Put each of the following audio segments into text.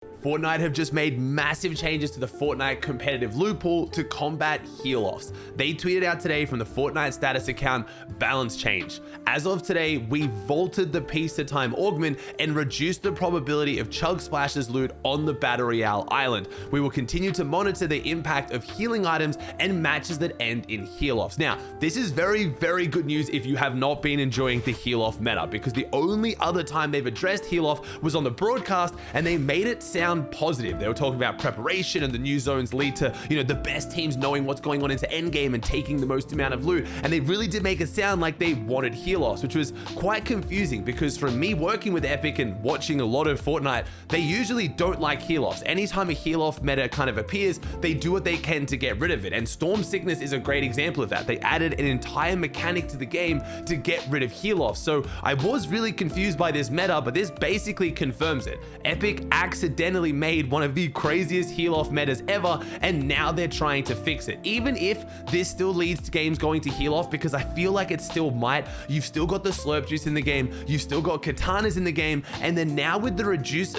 Fortnite have just made massive changes to the Fortnite competitive loot pool to combat heal-offs. They tweeted out today from the Fortnite status account, balance change. As of today, we vaulted the piece to time augment and reduced the probability of Chug Splash's loot on the Battle Royale island. We will continue to monitor the impact of healing items and matches that end in heal-offs. Now, this is very, very good news if you have not been enjoying the HealOff meta, because the only other time they've addressed heal-off was on the broadcast, and they made it sound positive. They were talking about preparation and the new zones lead to, the best teams knowing what's going on into endgame and taking the most amount of loot. And they really did make it sound like they wanted heal-offs, which was quite confusing because from me working with Epic and watching a lot of Fortnite, they usually don't like heal-offs. Anytime a heal-off meta kind of appears, they do what they can to get rid of it. And Storm Sickness is a great example of that. They added an entire mechanic to the game to get rid of heal-offs. So I was really confused by this meta, but this basically confirms it. Epic accidentally made one of the craziest heal-off metas ever, and now they're trying to fix it. Even if this still leads to games going to heal-off, because I feel like it still might. You've still got the slurp juice in the game, you've still got katanas in the game, and then now with the reduced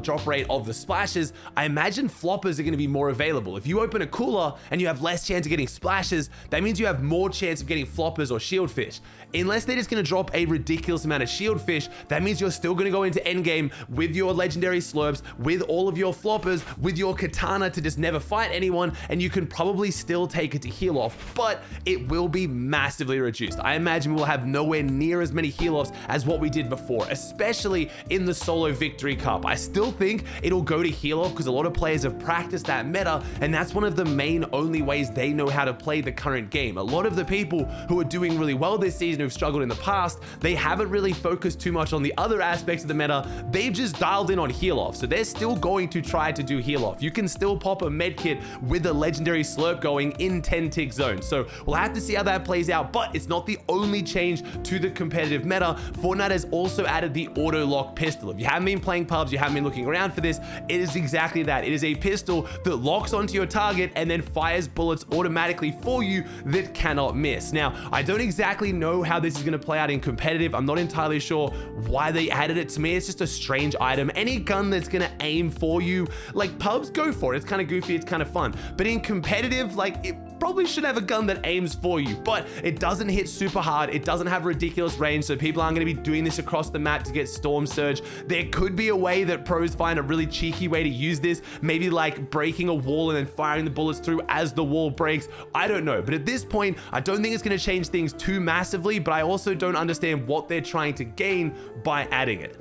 drop rate of the splashes, I imagine floppers are going to be more available. If you open a cooler and you have less chance of getting splashes, that means you have more chance of getting floppers or shield fish. Unless they're just going to drop a ridiculous amount of shield fish, that means you're still going to go into endgame with your legendary slurps, with all of your floppers, with your katana to just never fight anyone, and you can probably still take it to heal off, but it will be massively reduced. I imagine we'll have nowhere near as many heal offs as what we did before, especially in the solo victory cup. I still think it'll go to heal off because a lot of players have practiced that meta, and that's one of the main only ways they know how to play the current game. A lot of the people who are doing really well this season who've struggled in the past, they haven't really focused too much on the other aspects of the meta. They've just dialed in on heal off. So they're still going to try to do heal off. You can still pop a med kit with a legendary slurp going in 10 tick zones. So we'll have to see how that plays out, but it's not the only change to the competitive meta. Fortnite has also added the auto lock pistol. If you haven't been playing pubs, you haven't been looking around for this, it is exactly that. It is a pistol that locks onto your target and then fires bullets automatically for you that cannot miss. Now, I don't exactly know how this is going to play out in competitive. I'm not entirely sure why they added it. To me, it's just a strange item. Any gun that's going to aim for you, like pubs, go for it. It's kind of goofy, it's kind of fun. But in competitive, like, it probably should have a gun that aims for you, but it doesn't hit super hard. It doesn't have ridiculous range, so people aren't going to be doing this across the map to get storm surge. There could be a way that pros find a really cheeky way to use this, maybe like breaking a wall and then firing the bullets through as the wall breaks. I don't know, but at this point, I don't think it's going to change things too massively, but I also don't understand what they're trying to gain by adding it.